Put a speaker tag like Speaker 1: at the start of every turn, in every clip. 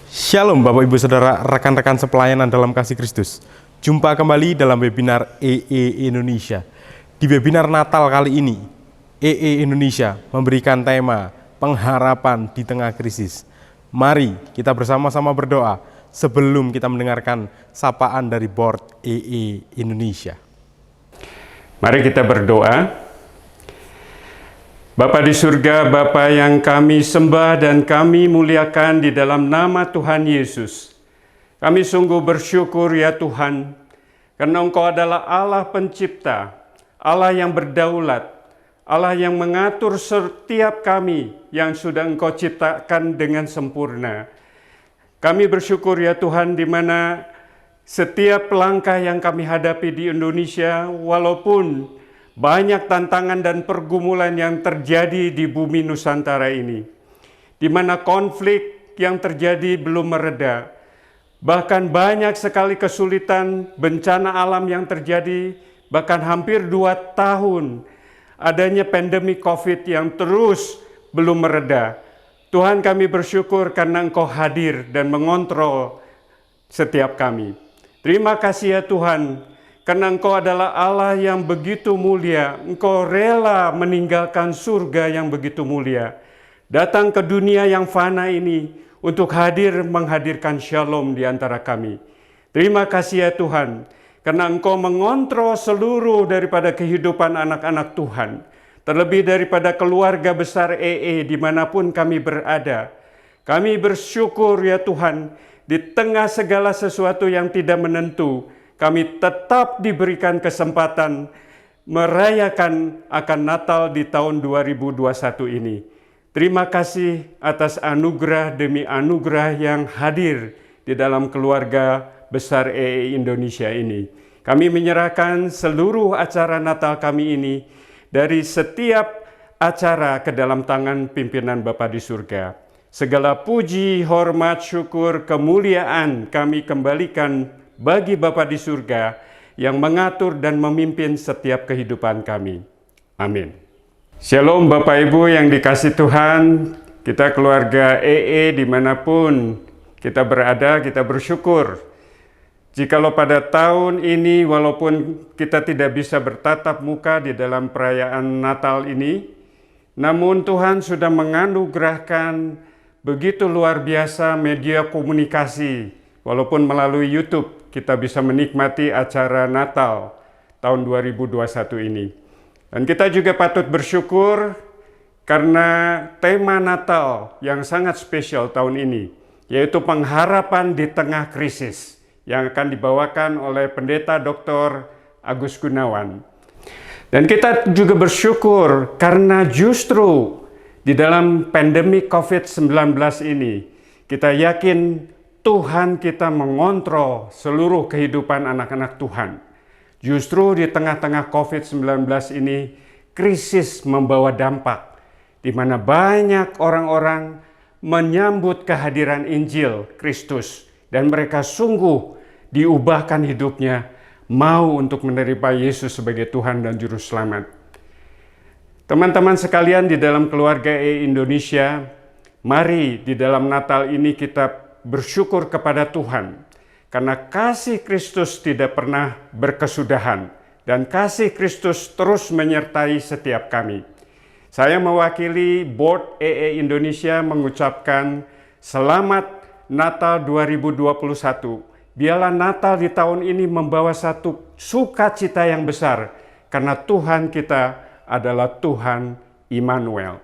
Speaker 1: Shalom Bapak Ibu Saudara, rekan-rekan sepelayanan dalam kasih Kristus. Jumpa kembali dalam webinar EE Indonesia. Di webinar Natal kali ini, EE Indonesia memberikan tema pengharapan di tengah krisis. Mari kita bersama-sama berdoa sebelum kita mendengarkan sapaan dari board EE Indonesia.
Speaker 2: Mari kita berdoa. Bapa di surga, Bapa yang kami sembah dan kami muliakan di dalam nama Tuhan Yesus. Kami sungguh bersyukur ya Tuhan, karena Engkau adalah Allah pencipta, Allah yang berdaulat, Allah yang mengatur setiap kami yang sudah Engkau ciptakan dengan sempurna. Kami bersyukur ya Tuhan, di mana setiap langkah yang kami hadapi di Indonesia, walaupun banyak tantangan dan pergumulan yang terjadi di bumi Nusantara ini, di mana konflik yang terjadi belum mereda, bahkan banyak sekali kesulitan, bencana alam yang terjadi, bahkan hampir 2 tahun adanya pandemi COVID yang terus belum mereda. Tuhan, kami bersyukur karena Engkau hadir dan mengontrol setiap kami. Terima kasih ya Tuhan, karena Engkau adalah Allah yang begitu mulia. Engkau rela meninggalkan surga yang begitu mulia, datang ke dunia yang fana ini untuk menghadirkan shalom di antara kami. Terima kasih ya Tuhan, karena Engkau mengontrol seluruh daripada kehidupan anak-anak Tuhan, terlebih daripada keluarga besar EE dimanapun kami berada. Kami bersyukur ya Tuhan, di tengah segala sesuatu yang tidak menentu, kami tetap diberikan kesempatan merayakan akan Natal di tahun 2021 ini. Terima kasih atas anugerah demi anugerah yang hadir di dalam keluarga besar EE Indonesia ini. Kami menyerahkan seluruh acara Natal kami ini dari setiap acara ke dalam tangan pimpinan Bapa di surga. Segala puji, hormat, syukur, kemuliaan kami kembalikan bagi Bapa di surga yang mengatur dan memimpin setiap kehidupan kami. Amin. Shalom Bapak Ibu yang dikasih Tuhan, kita keluarga EE dimanapun kita berada, kita bersyukur. Jikalau pada tahun ini walaupun kita tidak bisa bertatap muka di dalam perayaan Natal ini, namun Tuhan sudah menganugerahkan begitu luar biasa media komunikasi, walaupun melalui YouTube kita bisa menikmati acara Natal tahun 2021 ini. Dan kita juga patut bersyukur karena tema Natal yang sangat spesial tahun ini, yaitu pengharapan di tengah krisis, yang akan dibawakan oleh Pendeta Dr. Agus Gunawan. Dan kita juga bersyukur karena justru di dalam pandemi COVID-19 ini, kita yakin Tuhan kita mengontrol seluruh kehidupan anak-anak Tuhan. Justru di tengah-tengah COVID-19 ini, krisis membawa dampak, di mana banyak orang-orang menyambut kehadiran Injil Kristus, dan mereka sungguh diubahkan hidupnya, mau untuk menerima Yesus sebagai Tuhan dan Juru Selamat. Teman-teman sekalian di dalam keluarga EE Indonesia, mari di dalam Natal ini kita bersyukur kepada Tuhan, karena kasih Kristus tidak pernah berkesudahan, dan kasih Kristus terus menyertai setiap kami. Saya mewakili Board EE Indonesia mengucapkan selamat Natal 2021. Biarlah Natal di tahun ini membawa satu sukacita yang besar, karena Tuhan kita adalah Tuhan Immanuel.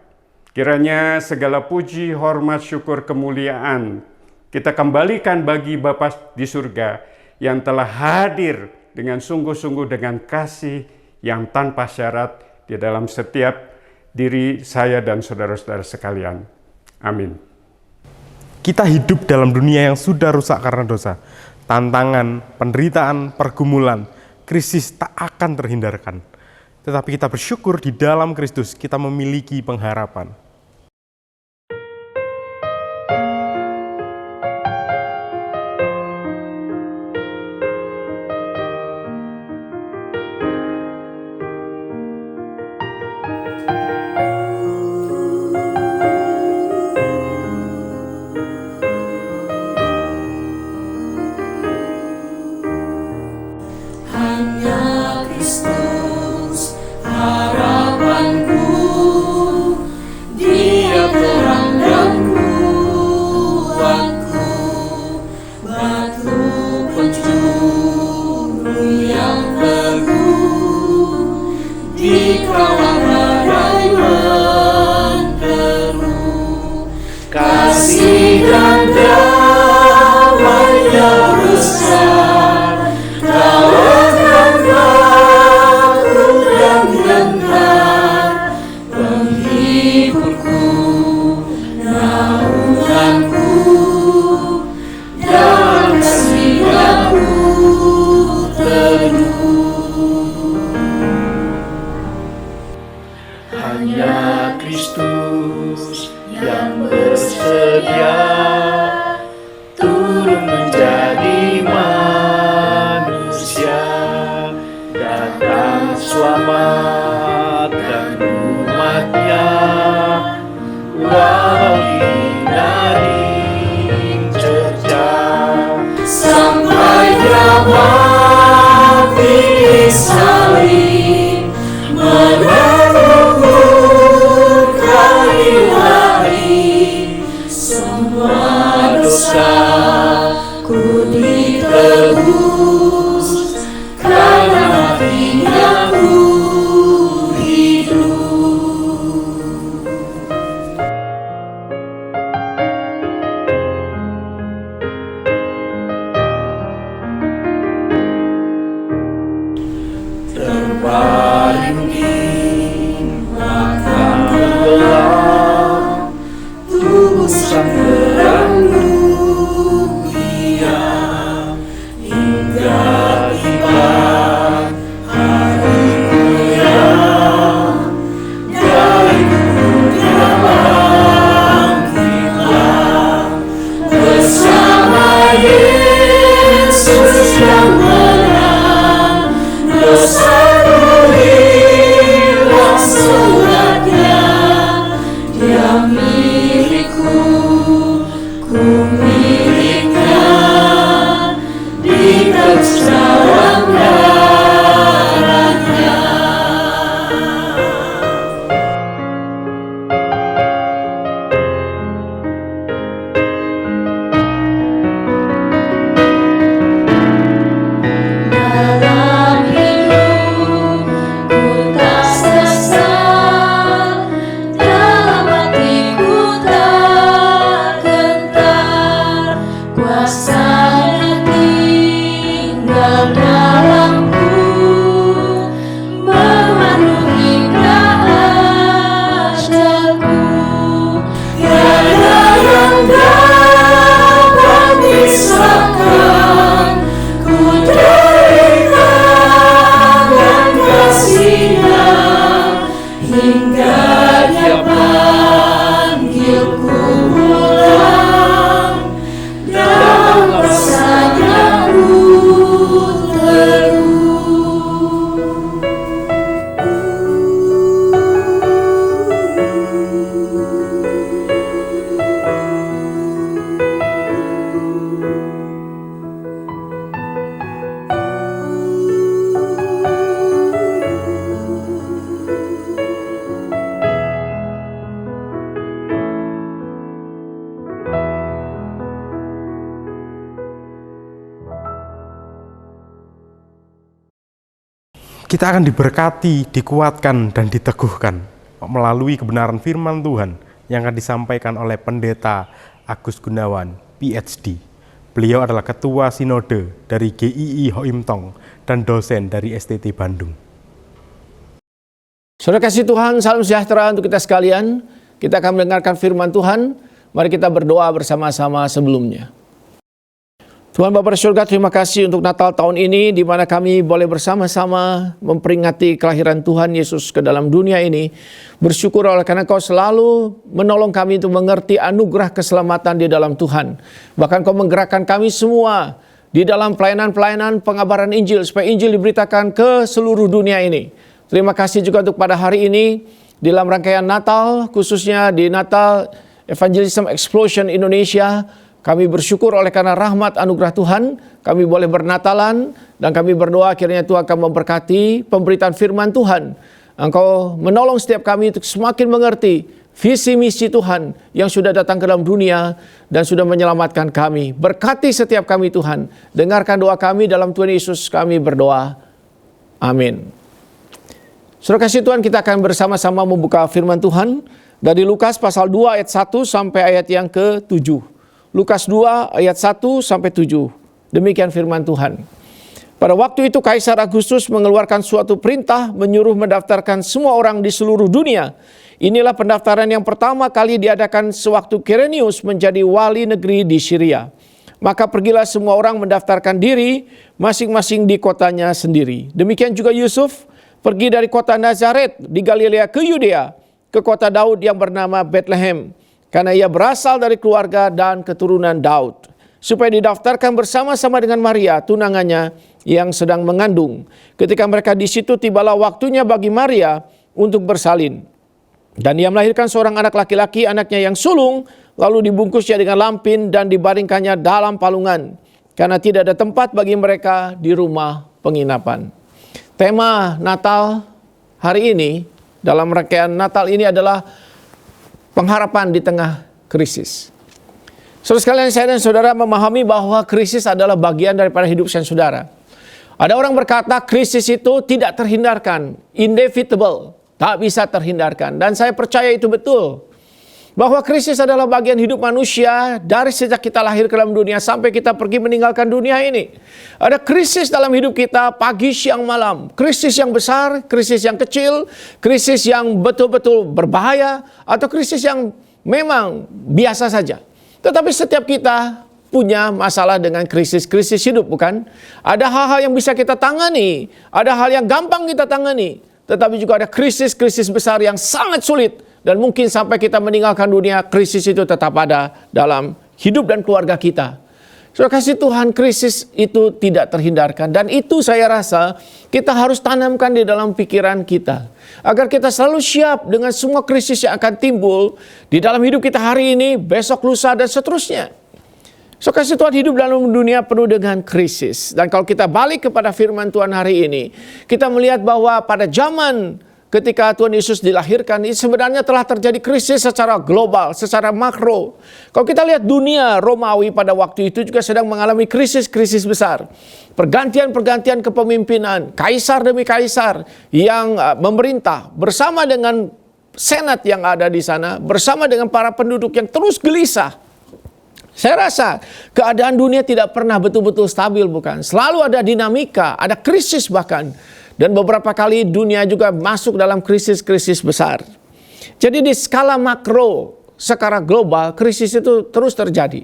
Speaker 2: Kiranya segala puji, hormat, syukur, kemuliaan kita kembalikan bagi Bapa di surga yang telah hadir dengan sungguh-sungguh dengan kasih yang tanpa syarat di dalam setiap diri saya dan saudara-saudara sekalian. Amin.
Speaker 1: Kita hidup dalam dunia yang sudah rusak karena dosa. Tantangan, penderitaan, pergumulan, krisis tak akan terhindarkan. Tetapi kita bersyukur di dalam Kristus kita memiliki pengharapan.
Speaker 3: hiburku, naunganku, dalam kasih yang teduh.
Speaker 4: Hanya Kristus yang bersedia turun menjadi manusia, datang selamatkan umatnya, walau hina dicerca.
Speaker 3: Sampai dia mati di salib, menanggung kayu hari, semua dosaku ditebus, karena matinya ku hidup.
Speaker 4: Terbaring di makam gelap, tubuh sang berandung dia, hingga tiba hari mulia, dari kuburnya bangkitlah, bersama Yesus yang menang, dosaku hilang selatnya. Dia milikku, ku miliknya, dibebas dalam darahnya. Dalam hidupku tak sesat, dalam hatiku tak gentar, kuasanya tinggal dalamku, memandu hingga ajalku. Tiada yang dapat pisahkan ku dari tangan kasih-Nya, hingga Dia panggilku pulang, dalam kuasa-Nya ku teguh.
Speaker 1: Kita akan diberkati, dikuatkan, dan diteguhkan melalui kebenaran firman Tuhan yang akan disampaikan oleh Pendeta Agus Gunawan, PhD. Beliau adalah Ketua Sinode dari GII Hoim Tong dan dosen dari STT Bandung.
Speaker 5: Saudara kasih Tuhan, salam sejahtera untuk kita sekalian. Kita akan mendengarkan firman Tuhan. Mari kita berdoa bersama-sama sebelumnya. Tuhan Bapa di surga, terima kasih untuk Natal tahun ini, di mana kami boleh bersama-sama memperingati kelahiran Tuhan Yesus ke dalam dunia ini. Bersyukur oleh karena Kau selalu menolong kami untuk mengerti anugerah keselamatan di dalam Tuhan. Bahkan Kau menggerakkan kami semua di dalam pelayanan-pelayanan pengabaran Injil, supaya Injil diberitakan ke seluruh dunia ini. Terima kasih juga untuk pada hari ini, di dalam rangkaian Natal, khususnya di Natal Evangelism Explosion Indonesia. Kami bersyukur oleh karena rahmat anugerah Tuhan, kami boleh bernatalan, dan kami berdoa kiranya Tuhan akan memberkati pemberitaan firman Tuhan. Engkau menolong setiap kami untuk semakin mengerti visi misi Tuhan yang sudah datang ke dalam dunia dan sudah menyelamatkan kami. Berkati setiap kami Tuhan, dengarkan doa kami dalam Tuhan Yesus kami berdoa. Amin. Saudara kasih Tuhan, kita akan bersama-sama membuka firman Tuhan dari Lukas pasal 2 ayat 1 sampai ayat yang ke-7. Lukas 2 ayat 1 sampai 7. Demikian firman Tuhan. Pada waktu itu Kaisar Agustus mengeluarkan suatu perintah menyuruh mendaftarkan semua orang di seluruh dunia. Inilah pendaftaran yang pertama kali diadakan sewaktu Quirinius menjadi wali negeri di Syria. Maka pergilah semua orang mendaftarkan diri masing-masing di kotanya sendiri. Demikian juga Yusuf pergi dari kota Nazaret di Galilea ke Yudea, ke kota Daud yang bernama Bethlehem, karena ia berasal dari keluarga dan keturunan Daud, supaya didaftarkan bersama-sama dengan Maria, tunangannya yang sedang mengandung. Ketika mereka di situ, tibalah waktunya bagi Maria untuk bersalin. Dan ia melahirkan seorang anak laki-laki, anaknya yang sulung, lalu dibungkusnya dengan lampin dan dibaringkannya dalam palungan, karena tidak ada tempat bagi mereka di rumah penginapan. Tema Natal hari ini, dalam rangkaian Natal ini adalah pengharapan di tengah krisis. Saudara sekalian, saya dan saudara memahami bahwa krisis adalah bagian daripada hidup saya dan saudara. Ada orang berkata krisis itu tidak terhindarkan, inevitable, tak bisa terhindarkan. Dan saya percaya itu betul. Bahwa krisis adalah bagian hidup manusia dari sejak kita lahir ke dalam dunia sampai kita pergi meninggalkan dunia ini. Ada krisis dalam hidup kita pagi, siang, malam. Krisis yang besar, krisis yang kecil, krisis yang betul-betul berbahaya, atau krisis yang memang biasa saja. Tetapi setiap kita punya masalah dengan krisis-krisis hidup, bukan? Ada hal-hal yang bisa kita tangani, ada hal yang gampang kita tangani. Tetapi juga ada krisis-krisis besar yang sangat sulit. Dan mungkin sampai kita meninggalkan dunia, krisis itu tetap ada dalam hidup dan keluarga kita. Saudara kasih Tuhan, krisis itu tidak terhindarkan. Dan itu saya rasa kita harus tanamkan di dalam pikiran kita. Agar kita selalu siap dengan semua krisis yang akan timbul di dalam hidup kita hari ini, besok, lusa, dan seterusnya. Saudara kasih Tuhan, hidup dalam dunia penuh dengan krisis. Dan kalau kita balik kepada firman Tuhan hari ini, kita melihat bahwa pada zaman ketika Tuhan Yesus dilahirkan, ini sebenarnya telah terjadi krisis secara global, secara makro. Kalau kita lihat dunia Romawi pada waktu itu juga sedang mengalami krisis-krisis besar. Pergantian-pergantian kepemimpinan, kaisar demi kaisar yang memerintah bersama dengan senat yang ada di sana, bersama dengan para penduduk yang terus gelisah. Saya rasa keadaan dunia tidak pernah betul-betul stabil, bukan? Selalu ada dinamika, ada krisis bahkan. Dan beberapa kali dunia juga masuk dalam krisis-krisis besar. Jadi di skala makro, secara global, krisis itu terus terjadi.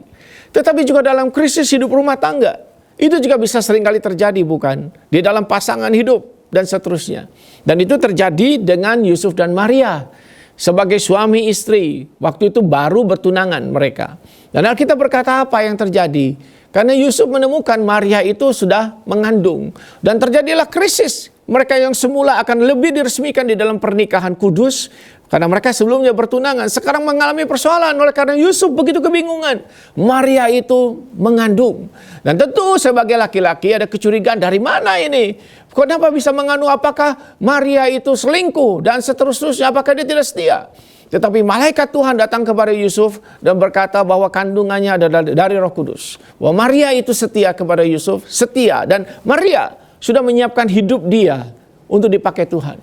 Speaker 5: Tetapi juga dalam krisis hidup rumah tangga, itu juga bisa seringkali terjadi, bukan? Di dalam pasangan hidup dan seterusnya. Dan itu terjadi dengan Yusuf dan Maria. Sebagai suami istri, waktu itu baru bertunangan mereka. Dan Alkitab berkata apa yang terjadi? Karena Yusuf menemukan Maria itu sudah mengandung. Dan terjadilah krisis. Mereka yang semula akan lebih diresmikan di dalam pernikahan kudus, karena mereka sebelumnya bertunangan, sekarang mengalami persoalan oleh karena Yusuf begitu kebingungan. Maria itu mengandung. Dan tentu sebagai laki-laki ada kecurigaan, dari mana ini? Kenapa bisa mengandung? Apakah Maria itu selingkuh? Dan seterusnya, apakah dia tidak setia? Tetapi malaikat Tuhan datang kepada Yusuf dan berkata bahwa kandungannya adalah dari Roh Kudus. Bahwa Maria itu setia kepada Yusuf, setia. Dan Maria sudah menyiapkan hidup dia untuk dipakai Tuhan.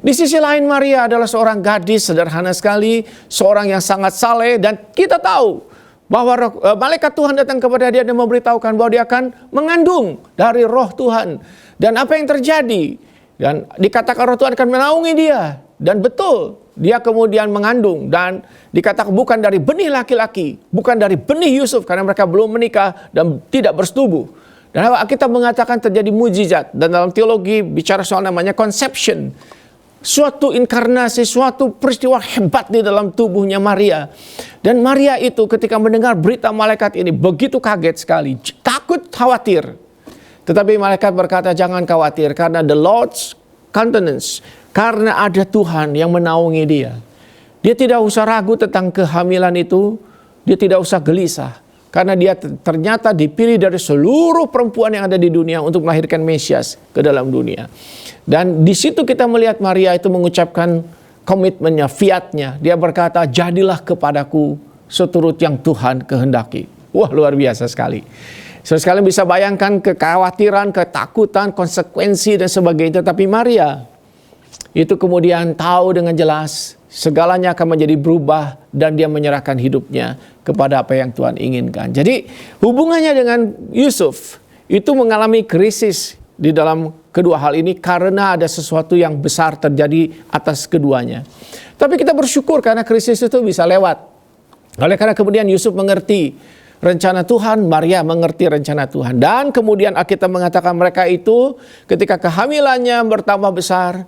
Speaker 5: Di sisi lain, Maria adalah seorang gadis sederhana sekali, seorang yang sangat saleh, dan kita tahu bahwa malaikat Tuhan datang kepada dia dan memberitahukan bahwa dia akan mengandung dari Roh Tuhan. Dan apa yang terjadi? Dan dikatakan Roh Tuhan akan menaungi dia. Dan betul, dia kemudian mengandung, dan dikatakan bukan dari benih laki-laki, bukan dari benih Yusuf, karena mereka belum menikah dan tidak bersetubuh. Dan kita mengatakan terjadi mujizat. Dan dalam teologi bicara soal namanya conception. Suatu inkarnasi, suatu peristiwa hebat di dalam tubuhnya Maria. Dan Maria itu ketika mendengar berita malaikat ini begitu kaget sekali. Takut, khawatir. Tetapi malaikat berkata, jangan khawatir, karena the Lord's countenance, karena ada Tuhan yang menaungi dia. Dia tidak usah ragu tentang kehamilan itu. Dia tidak usah gelisah. Karena dia ternyata dipilih dari seluruh perempuan yang ada di dunia untuk melahirkan Mesias ke dalam dunia. Dan di situ kita melihat Maria itu mengucapkan komitmennya, fiatnya. Dia berkata, jadilah kepadaku seturut yang Tuhan kehendaki. Wah, luar biasa sekali. Saudara sekalian bisa bayangkan kekhawatiran, ketakutan, konsekuensi dan sebagainya. Tapi Maria itu kemudian tahu dengan jelas segalanya akan menjadi berubah, dan dia menyerahkan hidupnya kepada apa yang Tuhan inginkan. Jadi hubungannya dengan Yusuf itu mengalami krisis di dalam kedua hal ini karena ada sesuatu yang besar terjadi atas keduanya. Tapi kita bersyukur karena krisis itu bisa lewat. Oleh karena kemudian Yusuf mengerti rencana Tuhan, Maria mengerti rencana Tuhan. Dan kemudian Alkitab mengatakan mereka itu ketika kehamilannya bertambah besar,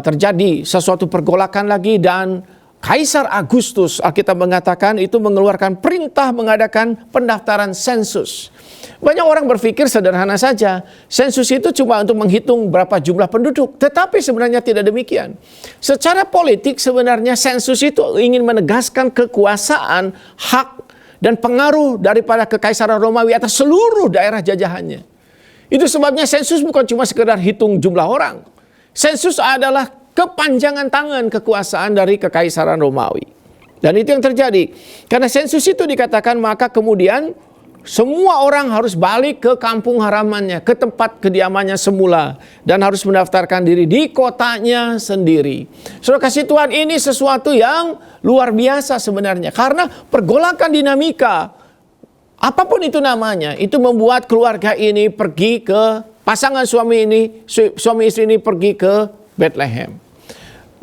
Speaker 5: terjadi sesuatu pergolakan lagi dan Kaisar Agustus, Alkitab mengatakan itu mengeluarkan perintah mengadakan pendaftaran sensus. Banyak orang berpikir sederhana saja, sensus itu cuma untuk menghitung berapa jumlah penduduk. Tetapi sebenarnya tidak demikian. Secara politik sebenarnya sensus itu ingin menegaskan kekuasaan, hak, dan pengaruh daripada Kekaisaran Romawi atas seluruh daerah jajahannya. Itu sebabnya sensus bukan cuma sekedar hitung jumlah orang. Sensus adalah kepanjangan tangan kekuasaan dari Kekaisaran Romawi. Dan itu yang terjadi. Karena sensus itu dikatakan maka kemudian semua orang harus balik ke kampung halamannya, ke tempat kediamannya semula. Dan harus mendaftarkan diri di kotanya sendiri. Saudara kasih Tuhan, ini sesuatu yang luar biasa sebenarnya. Karena pergolakan dinamika, apapun itu namanya, itu membuat keluarga ini pergi ke, pasangan suami istri ini pergi ke Bethlehem.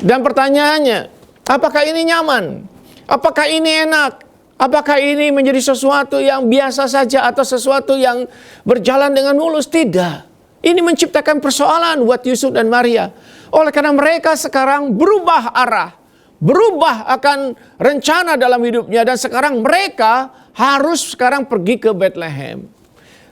Speaker 5: Dan pertanyaannya, apakah ini nyaman? Apakah ini enak? Apakah ini menjadi sesuatu yang biasa saja atau sesuatu yang berjalan dengan mulus? Tidak. Ini menciptakan persoalan buat Yusuf dan Maria. Oleh karena mereka sekarang berubah arah, berubah akan rencana dalam hidupnya, dan sekarang mereka harus sekarang pergi ke Bethlehem.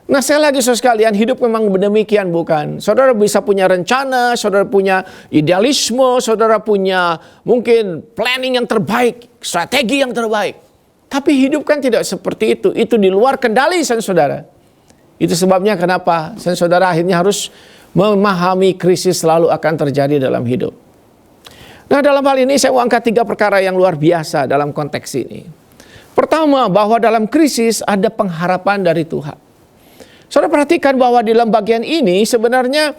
Speaker 5: Nah, sekali lagi saudara sekalian, hidup memang demikian, bukan? Saudara bisa punya rencana, saudara punya idealisme, saudara punya mungkin planning yang terbaik, strategi yang terbaik. Tapi hidup kan tidak seperti itu. Itu di luar kendali saudara. Itu sebabnya kenapa saudara akhirnya harus memahami krisis selalu akan terjadi dalam hidup. Nah, dalam hal ini saya mau angkat 3 perkara yang luar biasa dalam konteks ini. Pertama, bahwa dalam krisis ada pengharapan dari Tuhan. Saudara perhatikan bahwa di dalam bagian ini sebenarnya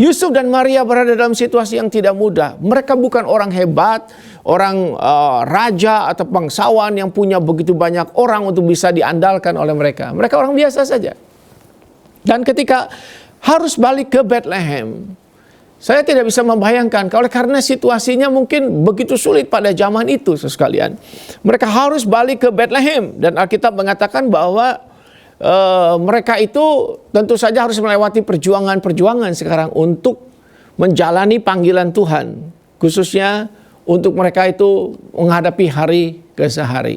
Speaker 5: Yusuf dan Maria berada dalam situasi yang tidak mudah. Mereka bukan orang hebat, orang raja atau bangsawan yang punya begitu banyak orang untuk bisa diandalkan oleh mereka. Mereka orang biasa saja. Dan ketika harus balik ke Bethlehem, saya tidak bisa membayangkan, karena situasinya mungkin begitu sulit pada zaman itu sekalian. Mereka harus balik ke Bethlehem, dan Alkitab mengatakan bahwa mereka itu tentu saja harus melewati perjuangan-perjuangan sekarang untuk menjalani panggilan Tuhan, khususnya untuk mereka itu menghadapi hari ke hari.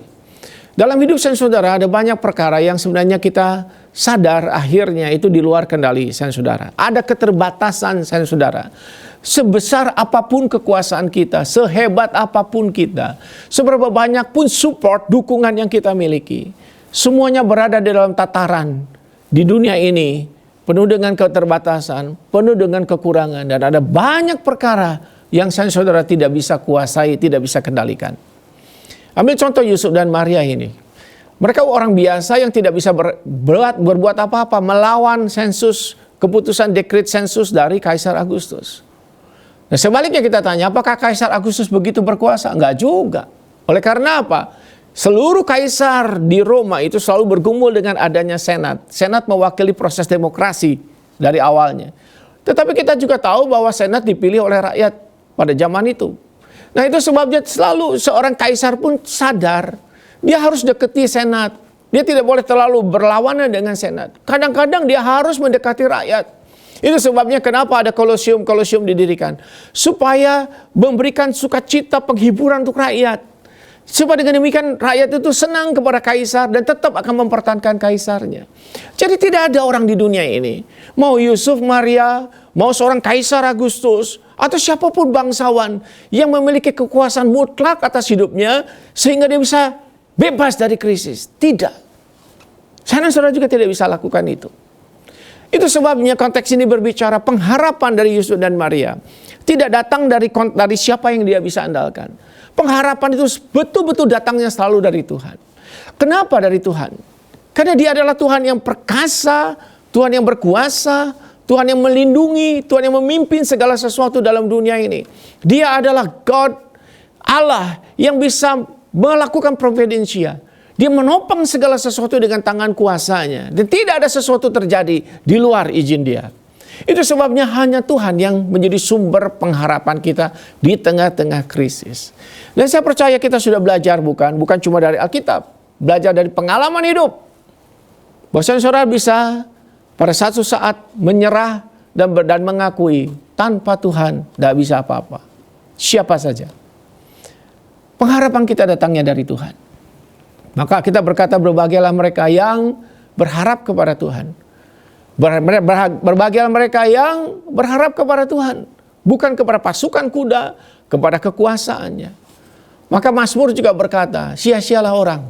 Speaker 5: Dalam hidup saudara ada banyak perkara yang sebenarnya kita sadar akhirnya itu di luar kendali saudara. Ada keterbatasan saudara. Sebesar apapun kekuasaan kita, sehebat apapun kita, seberapa banyak pun support, dukungan yang kita miliki, semuanya berada di dalam tataran di dunia ini penuh dengan keterbatasan, penuh dengan kekurangan, dan ada banyak perkara yang saudara tidak bisa kuasai, tidak bisa kendalikan. Ambil contoh Yusuf dan Maria ini. Mereka orang biasa yang tidak bisa berbuat apa-apa melawan sensus, keputusan dekret sensus dari Kaisar Agustus. Nah, sebaliknya kita tanya, apakah Kaisar Agustus begitu berkuasa? Enggak juga. Oleh karena apa? Seluruh kaisar di Roma itu selalu bergumul dengan adanya senat. Senat mewakili proses demokrasi dari awalnya. Tetapi kita juga tahu bahwa senat dipilih oleh rakyat pada zaman itu. Nah, itu sebabnya selalu seorang kaisar pun sadar dia harus dekati senat. Dia tidak boleh terlalu berlawanan dengan senat. Kadang-kadang dia harus mendekati rakyat. Itu sebabnya kenapa ada kolosium didirikan. Supaya memberikan sukacita, penghiburan untuk rakyat. Supaya dengan demikian rakyat itu senang kepada kaisar dan tetap akan mempertahankan kaisarnya. Jadi tidak ada orang di dunia ini, mau Yusuf, Maria, mau seorang Kaisar Agustus, atau siapapun bangsawan yang memiliki kekuasaan mutlak atas hidupnya sehingga dia bisa bebas dari krisis. Tidak. Saya dan saudara juga tidak bisa lakukan itu. Itu sebabnya konteks ini berbicara pengharapan dari Yusuf dan Maria. Tidak datang dari siapa yang dia bisa andalkan. Pengharapan itu betul-betul datangnya selalu dari Tuhan. Kenapa dari Tuhan? Karena dia adalah Tuhan yang perkasa, Tuhan yang berkuasa, Tuhan yang melindungi, Tuhan yang memimpin segala sesuatu dalam dunia ini. Dia adalah God, Allah yang bisa melakukan providensia. Dia menopang segala sesuatu dengan tangan kuasanya. Dan tidak ada sesuatu terjadi di luar izin dia. Itu sebabnya hanya Tuhan yang menjadi sumber pengharapan kita di tengah-tengah krisis. Dan saya percaya kita sudah belajar bukan cuma dari Alkitab, belajar dari pengalaman hidup. Bahwa saudara bisa pada satu saat menyerah dan mengakui tanpa Tuhan tidak bisa apa-apa. Siapa saja. Pengharapan kita datangnya dari Tuhan. Maka kita berkata berbahagialah mereka yang berharap kepada Tuhan. Berbahagialah mereka yang berharap kepada Tuhan. Bukan kepada pasukan kuda, kepada kekuasaannya. Maka Mazmur juga berkata, sia-sialah orang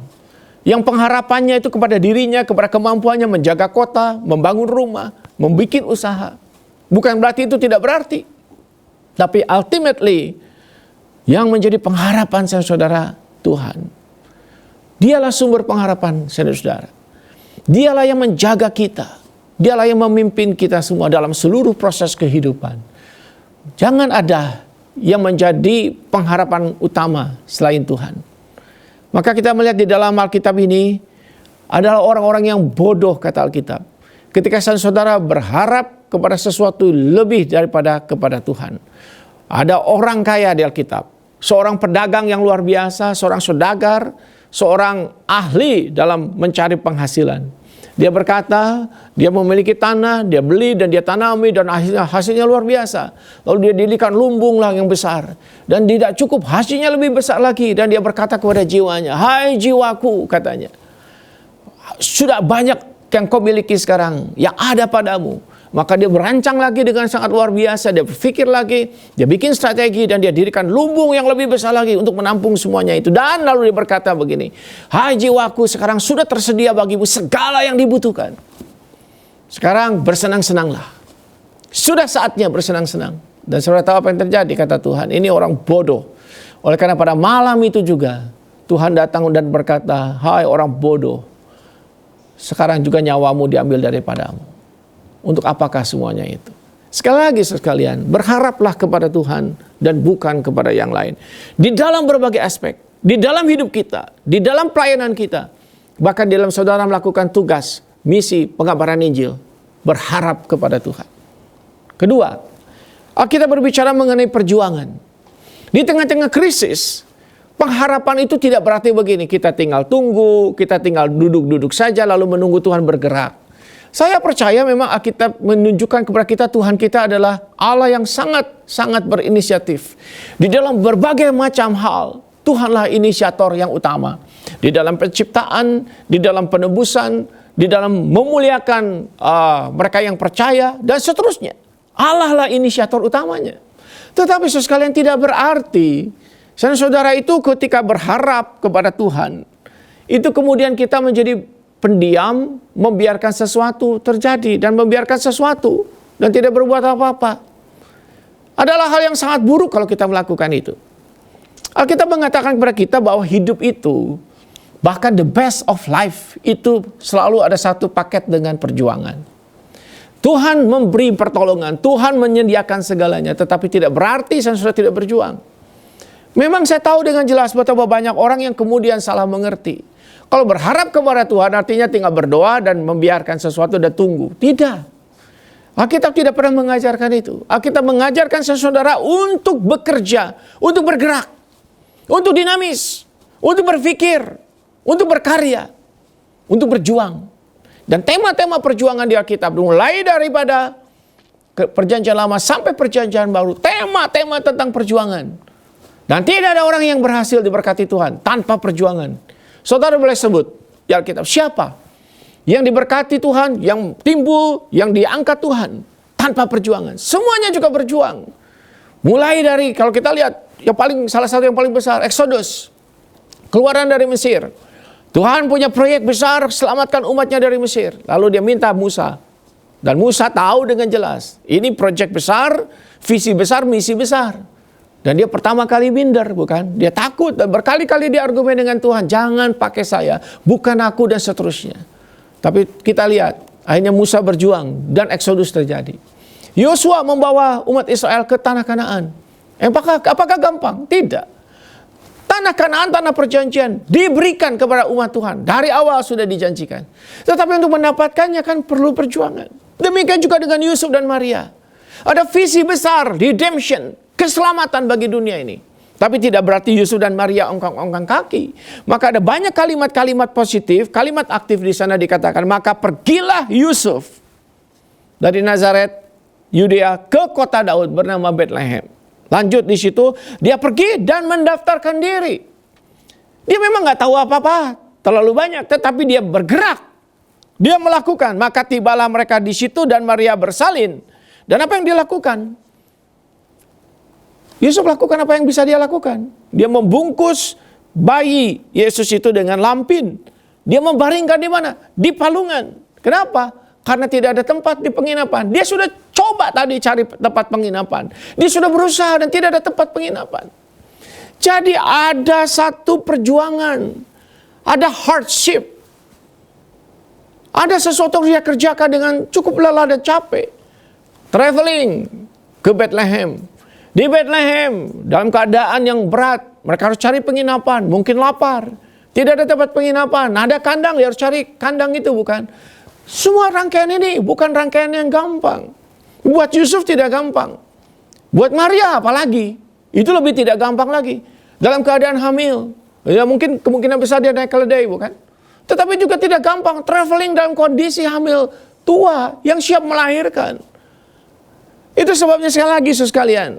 Speaker 5: yang pengharapannya itu kepada dirinya, kepada kemampuannya menjaga kota, membangun rumah, membuat usaha. Bukan berarti itu tidak berarti. Tapi ultimately, yang menjadi pengharapan saudara Tuhan. Dialah sumber pengharapan saudara. Dialah yang menjaga kita. Dialah yang memimpin kita semua dalam seluruh proses kehidupan. Jangan ada yang menjadi pengharapan utama selain Tuhan. Maka kita melihat di dalam Alkitab ini adalah orang-orang yang bodoh kata Alkitab. Ketika saudara berharap kepada sesuatu lebih daripada kepada Tuhan. Ada orang kaya di Alkitab. Seorang pedagang yang luar biasa, seorang saudagar, seorang ahli dalam mencari penghasilan. Dia berkata, dia memiliki tanah, dia beli dan dia tanami dan hasilnya luar biasa. Lalu dia dirikan lumbung lah yang besar. Dan tidak cukup, hasilnya lebih besar lagi. Dan dia berkata kepada jiwanya, hai jiwaku katanya. Sudah banyak yang kau miliki sekarang, yang ada padamu. Maka dia berancang lagi dengan sangat luar biasa. Dia berpikir lagi, dia bikin strategi dan dia dirikan lumbung yang lebih besar lagi untuk menampung semuanya itu. Dan lalu dia berkata begini, hai jiwaku sekarang sudah tersedia bagimu segala yang dibutuhkan. Sekarang bersenang-senanglah. Sudah saatnya bersenang-senang. Dan saudara tahu apa yang terjadi kata Tuhan. Ini orang bodoh. Oleh karena pada malam itu juga Tuhan datang dan berkata, hai orang bodoh. Sekarang juga nyawamu diambil daripadamu. Untuk apakah semuanya itu? Sekali lagi sekalian, berharaplah kepada Tuhan dan bukan kepada yang lain. Di dalam berbagai aspek, di dalam hidup kita, di dalam pelayanan kita, bahkan di dalam saudara melakukan tugas, misi, pengabaran Injil, berharap kepada Tuhan. Kedua, kita berbicara mengenai perjuangan. Di tengah-tengah krisis, pengharapan itu tidak berarti begini, kita tinggal tunggu, kita tinggal duduk-duduk saja lalu menunggu Tuhan bergerak. Saya percaya memang Alkitab menunjukkan kepada kita Tuhan kita adalah Allah yang sangat berinisiatif. Di dalam berbagai macam hal, Tuhanlah inisiator yang utama. Di dalam penciptaan, di dalam penebusan, di dalam memuliakan mereka yang percaya, dan seterusnya. Allah lah inisiator utamanya. Tetapi sekalian tidak berarti, saudara itu ketika berharap kepada Tuhan, itu kemudian kita menjadi pendiam, membiarkan sesuatu terjadi dan membiarkan sesuatu dan tidak berbuat apa-apa. Adalah hal yang sangat buruk kalau kita melakukan itu. Alkitab mengatakan kepada kita bahwa hidup itu, bahkan the best of life itu selalu ada satu paket dengan perjuangan. Tuhan memberi pertolongan, Tuhan menyediakan segalanya, tetapi tidak berarti saya sudah tidak berjuang. Memang saya tahu dengan jelas betapa banyak orang yang kemudian salah mengerti. Kalau berharap kepada Tuhan artinya tinggal berdoa dan membiarkan sesuatu dan tunggu. Tidak. Alkitab tidak pernah mengajarkan itu. Alkitab mengajarkan saudara untuk bekerja, untuk bergerak, untuk dinamis, untuk berpikir, untuk berkarya, untuk berjuang. Dan tema-tema perjuangan di Alkitab mulai daripada perjanjian lama sampai perjanjian baru, tema-tema tentang perjuangan. Dan tidak ada orang yang berhasil diberkati Tuhan tanpa perjuangan. Saudara boleh sebut di Alkitab siapa yang diberkati Tuhan, yang timbul, yang diangkat Tuhan tanpa perjuangan. Semuanya juga berjuang. Mulai dari kalau kita lihat salah satu yang paling besar Exodus, keluaran dari Mesir. Tuhan punya proyek besar selamatkan umatnya dari Mesir. Lalu dia minta Musa. Dan Musa tahu dengan jelas ini proyek besar, visi besar, misi besar. Dan dia pertama kali minder, bukan? Dia takut dan berkali-kali dia argumen dengan Tuhan. Jangan pakai saya, bukan aku dan seterusnya. Tapi kita lihat, akhirnya Musa berjuang dan Exodus terjadi. Yosua membawa umat Israel ke tanah Kanaan. Apakah gampang? Tidak. Tanah Kanaan, tanah perjanjian diberikan kepada umat Tuhan. Dari awal sudah dijanjikan. Tetapi untuk mendapatkannya kan perlu perjuangan. Demikian juga dengan Yusuf dan Maria. Ada visi besar, redemption, keselamatan bagi dunia ini. Tapi tidak berarti Yusuf dan Maria ongkang-ongkang kaki. Maka ada banyak kalimat-kalimat positif, kalimat aktif di sana dikatakan, maka pergilah Yusuf dari Nazaret, Yudea ke kota Daud bernama Bethlehem. Lanjut di situ, dia pergi dan mendaftarkan diri. Dia memang nggak tahu apa-apa, terlalu banyak, tetapi dia bergerak. Dia melakukan, maka tibalah mereka di situ dan Maria bersalin. Dan apa yang dia lakukan? Yusuf lakukan apa yang bisa dia lakukan. Dia membungkus bayi Yesus itu dengan lampin. Dia membaringkan di mana? Di palungan. Kenapa? Karena tidak ada tempat di penginapan. Dia sudah coba tadi cari tempat penginapan. Dia sudah berusaha dan tidak ada tempat penginapan. Jadi ada satu perjuangan. Ada hardship. Ada sesuatu yang dia kerjakan dengan cukup lelah dan capek. Traveling ke Bethlehem. Di Bethlehem, dalam keadaan yang berat, mereka harus cari penginapan, mungkin lapar. Tidak ada tempat penginapan, ada kandang, dia harus cari kandang itu, bukan? Semua rangkaian ini bukan rangkaian yang gampang. Buat Yusuf tidak gampang. Buat Maria apalagi, itu lebih tidak gampang lagi. Dalam keadaan hamil, ya mungkin kemungkinan besar dia naik keledai, bukan? Tetapi juga tidak gampang, traveling dalam kondisi hamil tua yang siap melahirkan. Itu sebabnya sekali lagi, saudara sekalian,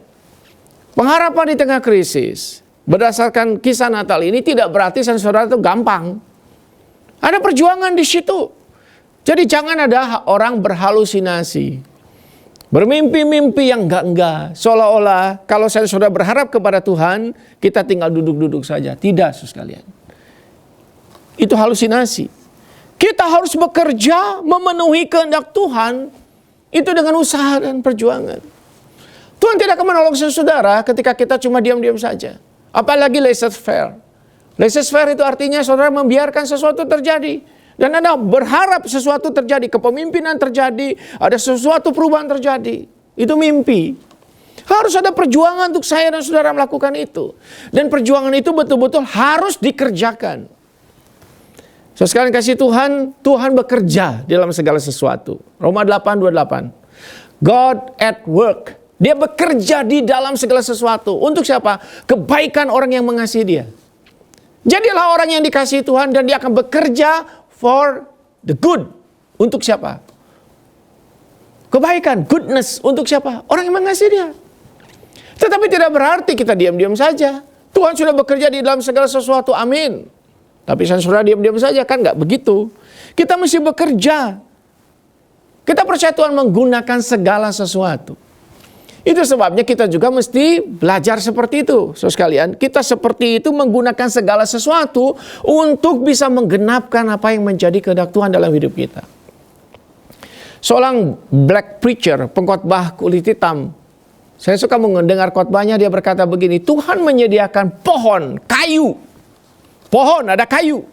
Speaker 5: pengharapan di tengah krisis, berdasarkan kisah Natal ini tidak berarti saudara itu gampang. Ada perjuangan di situ. Jadi jangan ada orang berhalusinasi, bermimpi-mimpi yang enggak-enggak. Seolah-olah kalau saudara berharap kepada Tuhan, kita tinggal duduk-duduk saja. Tidak, saudara sekalian. Itu halusinasi. Kita harus bekerja memenuhi kehendak Tuhan, itu dengan usaha dan perjuangan. Tuhan tidak akan menolong saudara ketika kita cuma diam-diam saja. Apalagi laissez-faire. Laissez-faire itu artinya saudara membiarkan sesuatu terjadi. Dan Anda berharap sesuatu terjadi, kepemimpinan terjadi, ada sesuatu perubahan terjadi. Itu mimpi. Harus ada perjuangan untuk saya dan saudara melakukan itu. Dan perjuangan itu betul-betul harus dikerjakan. So, sekalian kasih Tuhan, Tuhan bekerja dalam segala sesuatu. Roma 8:28. God at work. Dia bekerja di dalam segala sesuatu. Untuk siapa? Kebaikan orang yang mengasihi dia. Jadilah orang yang dikasihi Tuhan dan dia akan bekerja for the good. Untuk siapa? Kebaikan, goodness. Untuk siapa? Orang yang mengasihi dia. Tetapi tidak berarti kita diam-diam saja. Tuhan sudah bekerja di dalam segala sesuatu. Amin. Tapi saudara diam-diam saja, kan nggak begitu. Kita mesti bekerja. Kita percaya Tuhan menggunakan segala sesuatu. Itu sebabnya kita juga mesti belajar seperti itu. Saudara sekalian, kita seperti itu menggunakan segala sesuatu untuk bisa menggenapkan apa yang menjadi kehendak Tuhan dalam hidup kita. Seorang black preacher, pengkhotbah kulit hitam, saya suka mendengar khotbahnya, dia berkata begini, Tuhan menyediakan pohon, kayu. Pohon, ada kayu.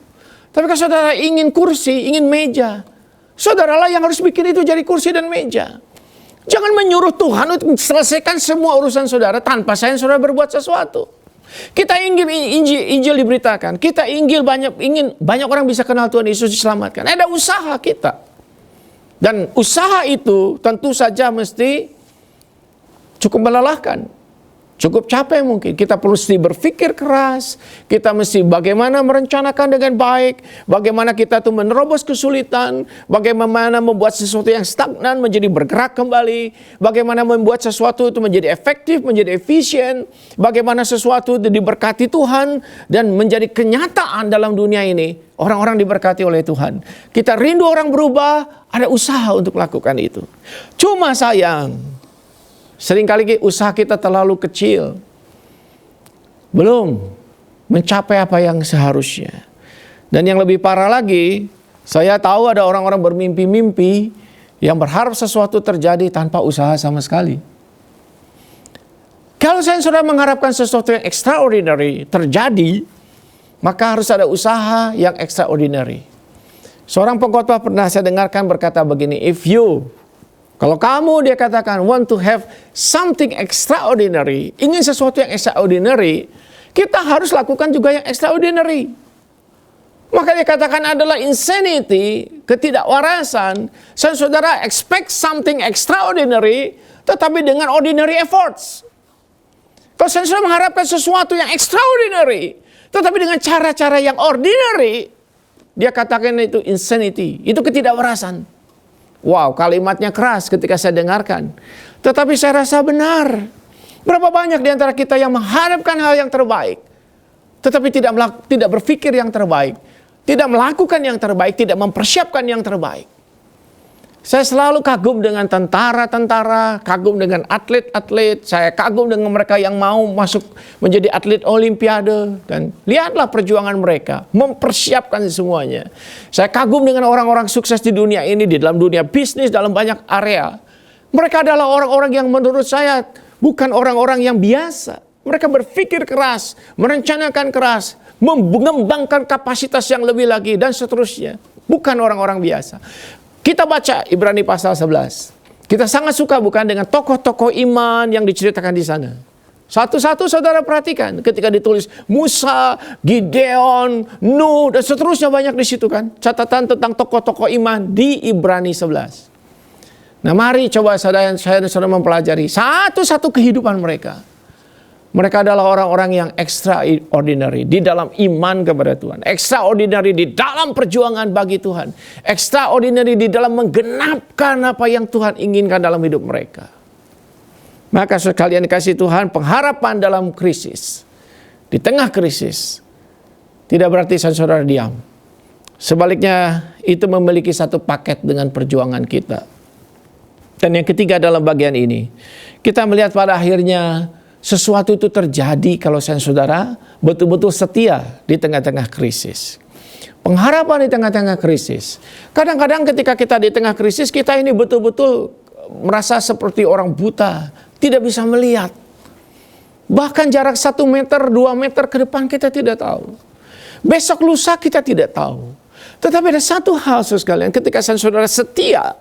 Speaker 5: Tapi kalau saudara ingin kursi, ingin meja, saudaralah yang harus bikin itu jadi kursi dan meja. Jangan menyuruh Tuhan untuk selesaikan semua urusan saudara tanpa saudara berbuat sesuatu. Kita ingin Injil diberitakan. Kita ingin banyak orang bisa kenal Tuhan Yesus, diselamatkan. Ada usaha kita. Dan usaha itu tentu saja mesti cukup melelahkan. Cukup capek mungkin. Kita perlu berpikir keras. Kita mesti bagaimana merencanakan dengan baik. Bagaimana kita tuh menerobos kesulitan. Bagaimana membuat sesuatu yang stagnan menjadi bergerak kembali. Bagaimana membuat sesuatu itu menjadi efektif, menjadi efisien. Bagaimana sesuatu itu diberkati Tuhan dan menjadi kenyataan dalam dunia ini. Orang-orang diberkati oleh Tuhan. Kita rindu orang berubah, ada usaha untuk melakukan itu. Cuma sayang, seringkali usaha kita terlalu kecil. Belum mencapai apa yang seharusnya. Dan yang lebih parah lagi, saya tahu ada orang-orang bermimpi-mimpi yang berharap sesuatu terjadi tanpa usaha sama sekali. Kalau saya sudah mengharapkan sesuatu yang extraordinary terjadi, maka harus ada usaha yang extraordinary. Seorang pengkhotbah pernah saya dengarkan berkata begini, kalau kamu, dia katakan, want to have something extraordinary, ingin sesuatu yang extraordinary, kita harus lakukan juga yang extraordinary. Maka dia katakan adalah insanity ketidakwarasan, saudara expect something extraordinary, tetapi dengan ordinary efforts. Kalau saudara mengharapkan sesuatu yang extraordinary, tetapi dengan cara-cara yang ordinary, dia katakan itu insanity, itu ketidakwarasan. Wow, kalimatnya keras ketika saya dengarkan. Tetapi saya rasa benar. Berapa banyak di antara kita yang mengharapkan hal yang terbaik, tetapi tidak berpikir yang terbaik, tidak melakukan yang terbaik, tidak mempersiapkan yang terbaik. Saya selalu kagum dengan tentara-tentara, kagum dengan atlet-atlet, saya kagum dengan mereka yang mau masuk menjadi atlet olimpiade. Dan lihatlah perjuangan mereka, mempersiapkan semuanya. Saya kagum dengan orang-orang sukses di dunia ini, di dalam dunia bisnis, dalam banyak area. Mereka adalah orang-orang yang menurut saya bukan orang-orang yang biasa. Mereka berpikir keras, merencanakan keras, mengembangkan kapasitas yang lebih lagi, dan seterusnya. Bukan orang-orang biasa. Kita baca Ibrani pasal 11. Kita sangat suka bukan dengan tokoh-tokoh iman yang diceritakan di sana. Satu-satu saudara perhatikan ketika ditulis Musa, Gideon, Nuh, dan seterusnya banyak di situ kan. Catatan tentang tokoh-tokoh iman di Ibrani 11. Nah mari coba saya mempelajari satu-satu kehidupan mereka. Mereka adalah orang-orang yang extraordinary di dalam iman kepada Tuhan. Extraordinary di dalam perjuangan bagi Tuhan. Extraordinary di dalam menggenapkan apa yang Tuhan inginkan dalam hidup mereka. Maka sekalian dikasih Tuhan, pengharapan dalam krisis. Di tengah krisis. Tidak berarti saudara diam. Sebaliknya itu memiliki satu paket dengan perjuangan kita. Dan yang ketiga dalam bagian ini. Kita melihat pada akhirnya sesuatu itu terjadi kalau saudara betul-betul setia di tengah-tengah krisis. Pengharapan di tengah-tengah krisis. Kadang-kadang ketika kita di tengah krisis, kita ini betul-betul merasa seperti orang buta, tidak bisa melihat. Bahkan jarak 1 meter, 2 meter ke depan kita tidak tahu. Besok lusa kita tidak tahu. Tetapi ada satu hal sekalian, ketika saudara setia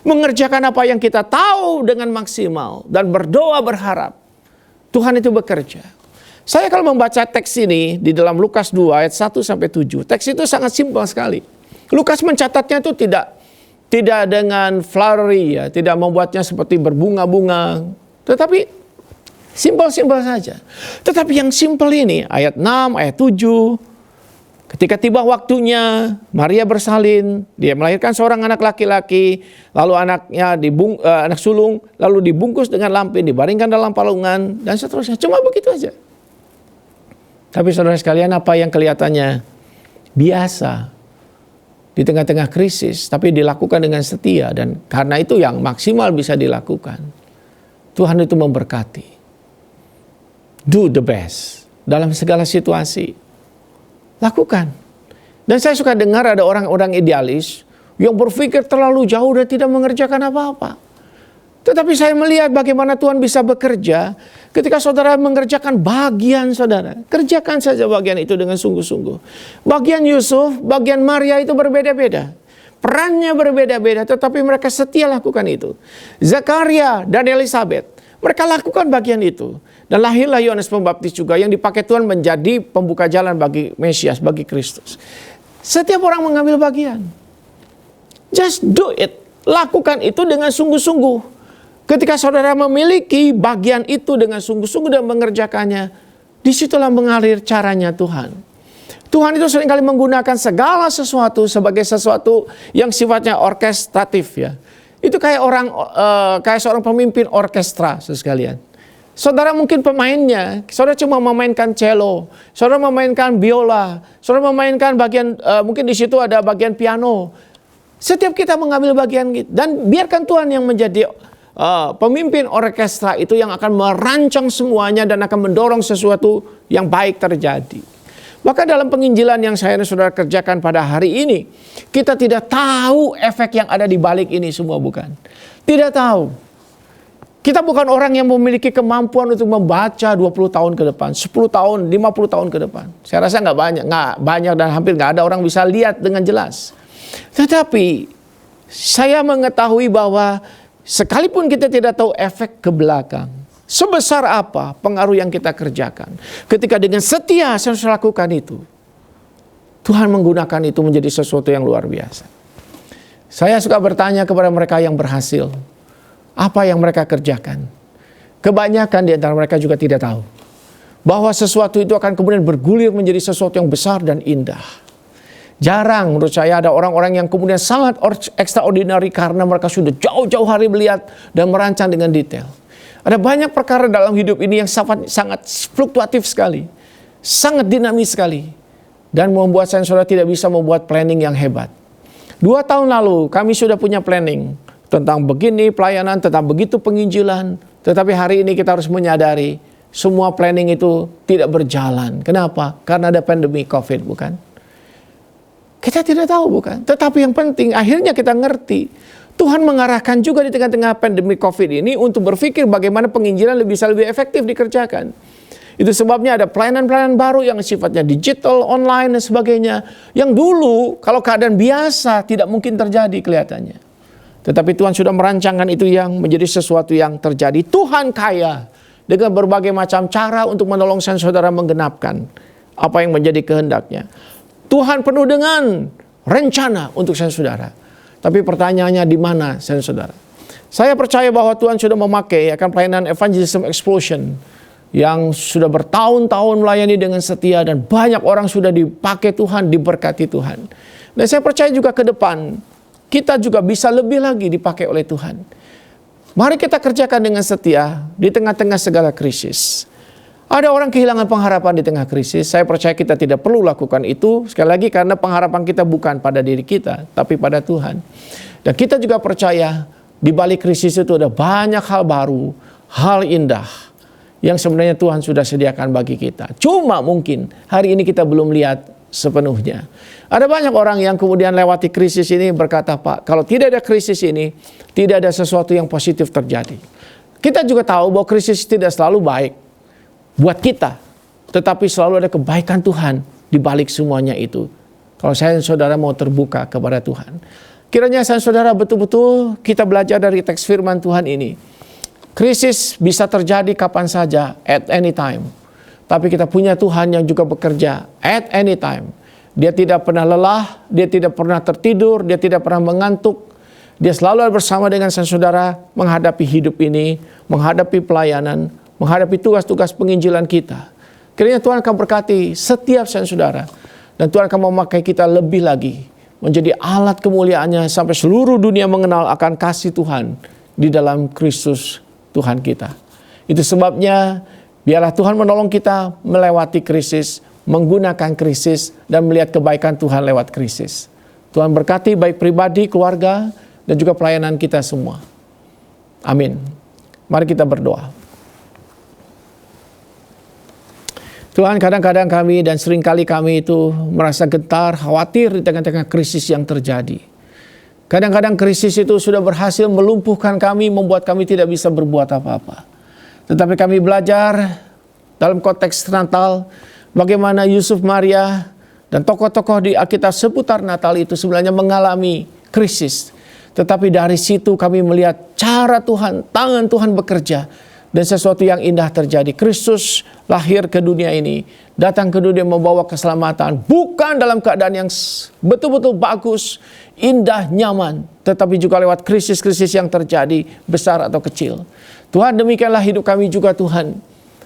Speaker 5: mengerjakan apa yang kita tahu dengan maksimal dan berdoa berharap, Tuhan itu bekerja. Saya kalau membaca teks ini di dalam Lukas 2 ayat 1 sampai 7, teks itu sangat simpel sekali. Lukas mencatatnya itu tidak dengan flowery ya, tidak membuatnya seperti berbunga-bunga, tetapi simpel-simpel saja. Tetapi yang simpel ini ayat 6, ayat 7, ketika tiba waktunya, Maria bersalin, dia melahirkan seorang anak laki-laki, lalu anaknya anak sulung, lalu dibungkus dengan lampin, dibaringkan dalam palungan, dan seterusnya. Cuma begitu aja. Tapi saudara sekalian, apa yang kelihatannya biasa di tengah-tengah krisis, tapi dilakukan dengan setia, dan karena itu yang maksimal bisa dilakukan. Tuhan itu memberkati. Do the best dalam segala situasi. Lakukan. Dan saya suka dengar ada orang-orang idealis yang berpikir terlalu jauh dan tidak mengerjakan apa-apa. Tetapi saya melihat bagaimana Tuhan bisa bekerja ketika saudara mengerjakan bagian saudara. Kerjakan saja bagian itu dengan sungguh-sungguh. Bagian Yusuf, bagian Maria itu berbeda-beda. Perannya berbeda-beda, tetapi mereka setia lakukan itu. Zakaria dan Elizabeth, mereka lakukan bagian itu. Dan lahirlah Yohanes Pembaptis juga yang dipakai Tuhan menjadi pembuka jalan bagi Mesias, bagi Kristus. Setiap orang mengambil bagian. Just do it. Lakukan itu dengan sungguh-sungguh. Ketika saudara memiliki bagian itu dengan sungguh-sungguh dan mengerjakannya, disitulah mengalir caranya Tuhan. Tuhan itu seringkali menggunakan segala sesuatu sebagai sesuatu yang sifatnya orkestratif ya. Itu kayak seorang pemimpin orkestra sekalian. Saudara mungkin pemainnya, saudara cuma memainkan cello, saudara memainkan biola, saudara memainkan bagian, mungkin di situ ada bagian piano. Setiap kita mengambil bagian gitu, dan biarkan Tuhan yang menjadi pemimpin orkestra itu yang akan merancang semuanya dan akan mendorong sesuatu yang baik terjadi. Maka dalam penginjilan yang saya dan saudara kerjakan pada hari ini, kita tidak tahu efek yang ada di balik ini semua, bukan? Tidak tahu. Kita bukan orang yang memiliki kemampuan untuk membaca 20 tahun ke depan, 10 tahun, 50 tahun ke depan. Saya rasa nggak banyak dan hampir nggak ada orang bisa lihat dengan jelas. Tetapi saya mengetahui bahwa sekalipun kita tidak tahu efek ke belakang, sebesar apa pengaruh yang kita kerjakan, ketika dengan setia saya lakukan itu, Tuhan menggunakan itu menjadi sesuatu yang luar biasa. Saya suka bertanya kepada mereka yang berhasil, apa yang mereka kerjakan. Kebanyakan di antara mereka juga tidak tahu bahwa sesuatu itu akan kemudian bergulir menjadi sesuatu yang besar dan indah. Jarang menurut saya ada orang-orang yang kemudian sangat extraordinary karena mereka sudah jauh-jauh hari melihat dan merancang dengan detail. Ada banyak perkara dalam hidup ini yang sangat fluktuatif sekali, sangat dinamis sekali, dan membuat saya saudara tidak bisa membuat planning yang hebat. 2 tahun lalu kami sudah punya planning tentang begini pelayanan, tentang begitu penginjilan. Tetapi hari ini kita harus menyadari semua planning itu tidak berjalan. Kenapa? Karena ada pandemi COVID, bukan? Kita tidak tahu, bukan? Tetapi yang penting akhirnya kita ngerti. Tuhan mengarahkan juga di tengah-tengah pandemi COVID ini untuk berpikir bagaimana penginjilan bisa lebih efektif dikerjakan. Itu sebabnya ada pelayanan-pelayanan baru yang sifatnya digital, online, dan sebagainya. Yang dulu kalau keadaan biasa tidak mungkin terjadi kelihatannya. Tetapi Tuhan sudah merancangkan itu yang menjadi sesuatu yang terjadi. Tuhan kaya dengan berbagai macam cara untuk menolong saudara menggenapkan apa yang menjadi kehendaknya. Tuhan penuh dengan rencana untuk saudara. Tapi pertanyaannya di mana saudara? Saya percaya bahwa Tuhan sudah memakai akan pelayanan Evangelism Explosion yang sudah bertahun-tahun melayani dengan setia dan banyak orang sudah dipakai Tuhan, diberkati Tuhan. Dan saya percaya juga ke depan kita juga bisa lebih lagi dipakai oleh Tuhan. Mari kita kerjakan dengan setia di tengah-tengah segala krisis. Ada orang kehilangan pengharapan di tengah krisis. Saya percaya kita tidak perlu lakukan itu. Sekali lagi karena pengharapan kita bukan pada diri kita, tapi pada Tuhan. Dan kita juga percaya di balik krisis itu ada banyak hal baru, hal indah yang sebenarnya Tuhan sudah sediakan bagi kita. Cuma mungkin hari ini kita belum lihat sepenuhnya. Ada banyak orang yang kemudian lewati krisis ini berkata, Pak, kalau tidak ada krisis ini, tidak ada sesuatu yang positif terjadi. Kita juga tahu bahwa krisis tidak selalu baik buat kita, tetapi selalu ada kebaikan Tuhan di balik semuanya itu. Kalau saya dan saudara mau terbuka kepada Tuhan. Kiranya saya dan saudara betul-betul kita belajar dari teks firman Tuhan ini. Krisis bisa terjadi kapan saja, at any time. Tapi kita punya Tuhan yang juga bekerja at any time. Dia tidak pernah lelah, dia tidak pernah tertidur, dia tidak pernah mengantuk. Dia selalu bersama dengan saudara menghadapi hidup ini, menghadapi pelayanan, menghadapi tugas-tugas penginjilan kita. Kiranya Tuhan akan berkati setiap saudara. Dan Tuhan akan memakai kita lebih lagi menjadi alat kemuliaannya sampai seluruh dunia mengenal akan kasih Tuhan di dalam Kristus Tuhan kita. Itu sebabnya biarlah Tuhan menolong kita melewati krisis, menggunakan krisis, dan melihat kebaikan Tuhan lewat krisis. Tuhan berkati baik pribadi, keluarga, dan juga pelayanan kita semua. Amin. Mari kita berdoa. Tuhan, kadang-kadang kami dan seringkali kami itu merasa gentar, khawatir di tengah-tengah krisis yang terjadi. Kadang-kadang krisis itu sudah berhasil melumpuhkan kami, membuat kami tidak bisa berbuat apa-apa. Tetapi kami belajar dalam konteks Natal, bagaimana Yusuf, Maria, dan tokoh-tokoh di Alkitab seputar Natal itu sebenarnya mengalami krisis. Tetapi dari situ kami melihat cara Tuhan, tangan Tuhan bekerja, dan sesuatu yang indah terjadi. Kristus lahir ke dunia ini, datang ke dunia membawa keselamatan, bukan dalam keadaan yang betul-betul bagus, indah, nyaman, tetapi juga lewat krisis-krisis yang terjadi, besar atau kecil. Tuhan, demikianlah hidup kami juga Tuhan.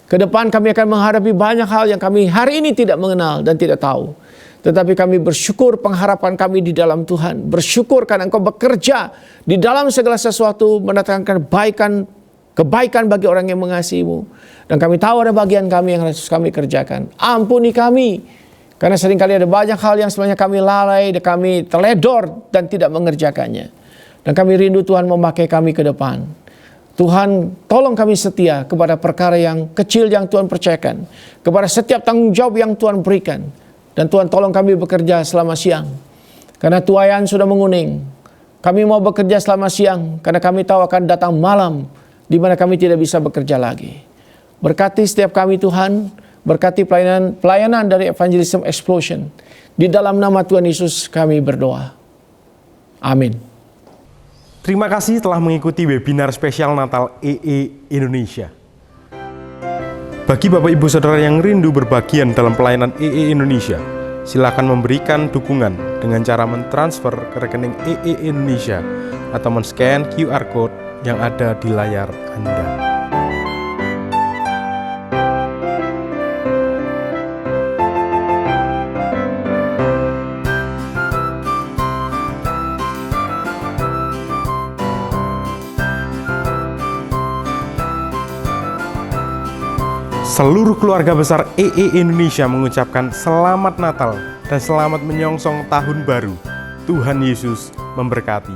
Speaker 5: Ke depan kami akan menghadapi banyak hal yang kami hari ini tidak mengenal dan tidak tahu. Tetapi kami bersyukur pengharapan kami di dalam Tuhan. Bersyukur karena Engkau bekerja di dalam segala sesuatu, mendatangkan kebaikan bagi orang yang mengasihi-Mu. Dan kami tahu ada bagian kami yang harus kami kerjakan. Ampuni kami. Karena seringkali ada banyak hal yang sebenarnya kami lalai, dan kami teledor dan tidak mengerjakannya. Dan kami rindu Tuhan memakai kami ke depan. Tuhan, tolong kami setia kepada perkara yang kecil yang Tuhan percayakan. Kepada setiap tanggung jawab yang Tuhan berikan. Dan Tuhan tolong kami bekerja selama siang. Karena tuaian sudah menguning. Kami mau bekerja selama siang. Karena kami tahu akan datang malam di mana kami tidak bisa bekerja lagi. Berkati setiap kami Tuhan, berkati pelayanan dari Evangelism Explosion. Di dalam nama Tuhan Yesus kami berdoa. Amin.
Speaker 1: Terima kasih telah mengikuti webinar spesial Natal EE Indonesia. Bagi Bapak Ibu Saudara yang rindu berbagian dalam pelayanan EE Indonesia, Silakan memberikan dukungan dengan cara mentransfer ke rekening EE Indonesia atau men-scan QR Code yang ada di layar Anda. Seluruh keluarga besar EE Indonesia mengucapkan selamat Natal dan selamat menyongsong tahun baru. Tuhan Yesus memberkati.